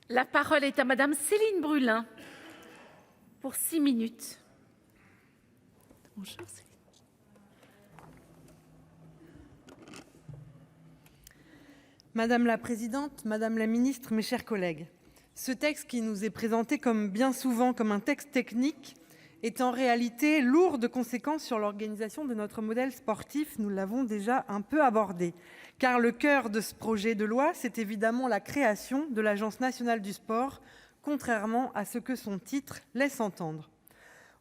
La parole est à Madame Céline Brulin, pour 6 minutes. Bonjour Céline. Madame la présidente, madame la ministre, mes chers collègues, ce texte qui nous est présenté comme bien souvent comme un texte technique est en réalité lourd de conséquences sur l'organisation de notre modèle sportif. Nous l'avons déjà un peu abordé, car le cœur de ce projet de loi, c'est évidemment la création de l'Agence nationale du sport, contrairement à ce que son titre laisse entendre.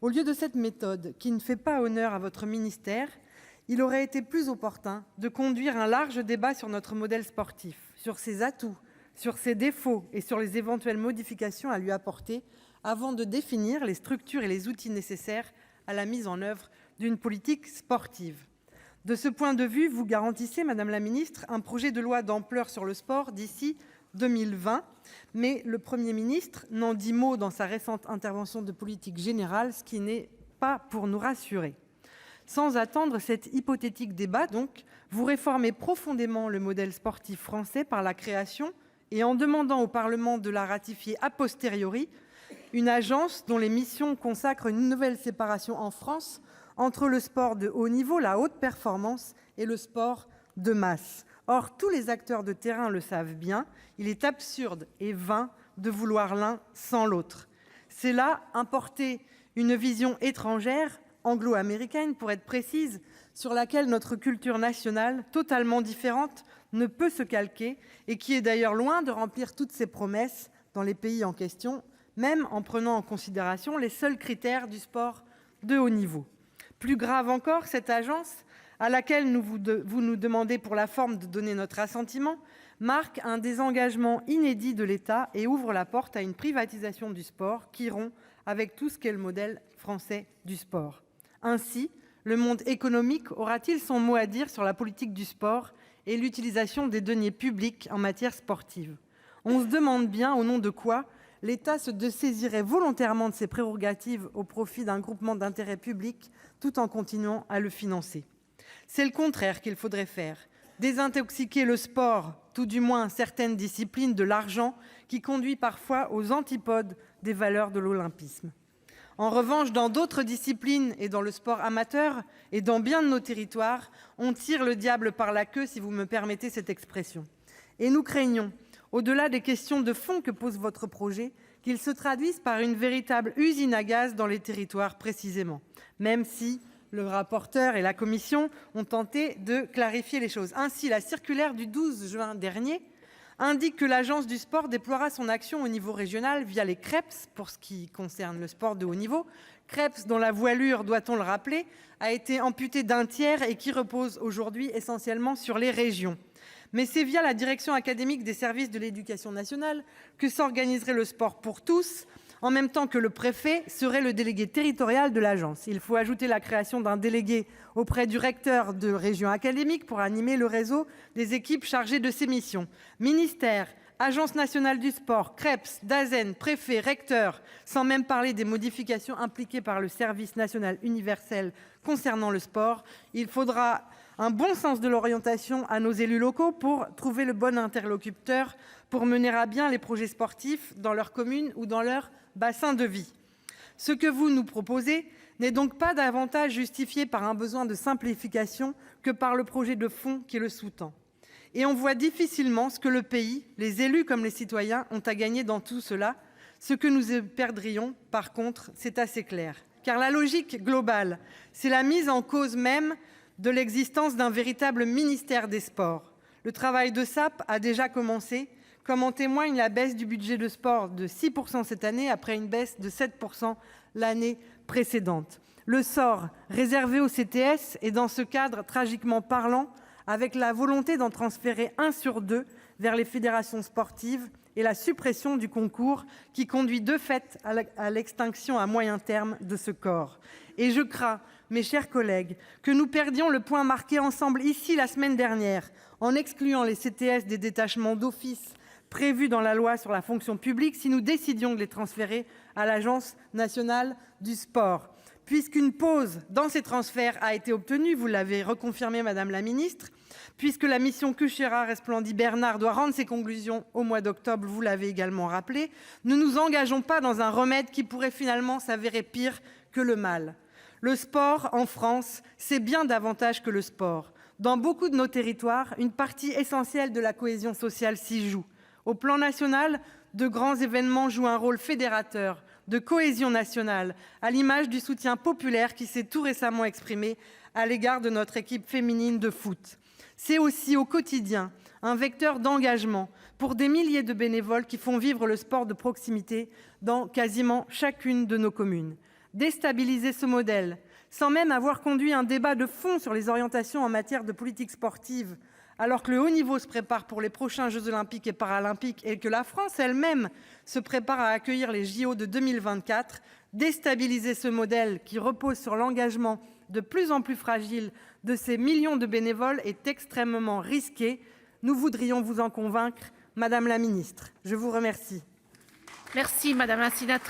Au lieu de cette méthode qui ne fait pas honneur à votre ministère, il aurait été plus opportun de conduire un large débat sur notre modèle sportif, sur ses atouts, sur ses défauts et sur les éventuelles modifications à lui apporter avant de définir les structures et les outils nécessaires à la mise en œuvre d'une politique sportive. De ce point de vue, vous garantissez, Madame la Ministre, un projet de loi d'ampleur sur le sport d'ici 2020, mais le Premier ministre n'en dit mot dans sa récente intervention de politique générale, ce qui n'est pas pour nous rassurer. Sans attendre cet hypothétique débat, donc, vous réformez profondément le modèle sportif français par la création et en demandant au Parlement de la ratifier a posteriori, une agence dont les missions consacrent une nouvelle séparation en France entre le sport de haut niveau, la haute performance, et le sport de masse. Or, tous les acteurs de terrain le savent bien, il est absurde et vain de vouloir l'un sans l'autre. C'est là importer une vision étrangère, anglo-américaine pour être précise, sur laquelle notre culture nationale, totalement différente, ne peut se calquer et qui est d'ailleurs loin de remplir toutes ses promesses dans les pays en question, même en prenant en considération les seuls critères du sport de haut niveau. Plus grave encore, cette agence, à laquelle vous nous demandez pour la forme de donner notre assentiment, marque un désengagement inédit de l'État et ouvre la porte à une privatisation du sport qui rompt avec tout ce qu'est le modèle français du sport. Ainsi, le monde économique aura-t-il son mot à dire sur la politique du sport et l'utilisation des deniers publics en matière sportive? On se demande bien au nom de quoi l'État se dessaisirait volontairement de ses prérogatives au profit d'un groupement d'intérêt public tout en continuant à le financer. C'est le contraire qu'il faudrait faire, désintoxiquer le sport, tout du moins certaines disciplines, de l'argent qui conduit parfois aux antipodes des valeurs de l'olympisme. En revanche, dans d'autres disciplines et dans le sport amateur et dans bien de nos territoires, on tire le diable par la queue, si vous me permettez cette expression. Et nous craignons, au-delà des questions de fond que pose votre projet, qu'il se traduise par une véritable usine à gaz dans les territoires précisément, même si le rapporteur et la commission ont tenté de clarifier les choses. Ainsi, la circulaire du 12 juin dernier indique que l'Agence du sport déploiera son action au niveau régional via les CREPS, pour ce qui concerne le sport de haut niveau. CREPS dont la voilure, doit-on le rappeler, a été amputée d'un tiers et qui repose aujourd'hui essentiellement sur les régions. Mais c'est via la direction académique des services de l'éducation nationale que s'organiserait le sport pour tous, en même temps que le préfet serait le délégué territorial de l'agence. Il faut ajouter la création d'un délégué auprès du recteur de région académique pour animer le réseau des équipes chargées de ces missions. Ministère, Agence nationale du sport, CREPS, DAZEN, préfet, recteur, sans même parler des modifications impliquées par le service national universel concernant le sport. Il faudra un bon sens de l'orientation à nos élus locaux pour trouver le bon interlocuteur pour mener à bien les projets sportifs dans leur commune ou dans leur bassin de vie. Ce que vous nous proposez n'est donc pas davantage justifié par un besoin de simplification que par le projet de fond qui le sous-tend. Et on voit difficilement ce que le pays, les élus comme les citoyens, ont à gagner dans tout cela. Ce que nous perdrions, par contre, c'est assez clair. Car la logique globale, c'est la mise en cause même de l'existence d'un véritable ministère des Sports. Le travail de sape a déjà commencé, comme en témoigne la baisse du budget de sport de 6% cette année, après une baisse de 7% l'année précédente. Le sort réservé au CTS est dans ce cadre tragiquement parlant, avec la volonté d'en transférer 1 sur 2 vers les fédérations sportives et la suppression du concours qui conduit de fait à l'extinction à moyen terme de ce corps. Et je crains, mes chers collègues, que nous perdions le point marqué ensemble ici la semaine dernière en excluant les CTS des détachements d'office prévus dans la loi sur la fonction publique si nous décidions de les transférer à l'Agence nationale du sport. Puisqu'une pause dans ces transferts a été obtenue, vous l'avez reconfirmé, madame la ministre, puisque la mission Cucherat-Resplandy-Bernard doit rendre ses conclusions au mois d'octobre, vous l'avez également rappelé, ne nous engageons pas dans un remède qui pourrait finalement s'avérer pire que le mal. Le sport, en France, c'est bien davantage que le sport. Dans beaucoup de nos territoires, une partie essentielle de la cohésion sociale s'y joue. Au plan national, de grands événements jouent un rôle fédérateur, de cohésion nationale, à l'image du soutien populaire qui s'est tout récemment exprimé à l'égard de notre équipe féminine de foot. C'est aussi au quotidien un vecteur d'engagement pour des milliers de bénévoles qui font vivre le sport de proximité dans quasiment chacune de nos communes. Déstabiliser ce modèle, sans même avoir conduit un débat de fond sur les orientations en matière de politique sportive, alors que le haut niveau se prépare pour les prochains Jeux olympiques et paralympiques et que la France elle-même se prépare à accueillir les JO de 2024, déstabiliser ce modèle qui repose sur l'engagement de plus en plus fragile de ces millions de bénévoles est extrêmement risqué. Nous voudrions vous en convaincre, madame la ministre. Je vous remercie. Merci, madame la sénatrice.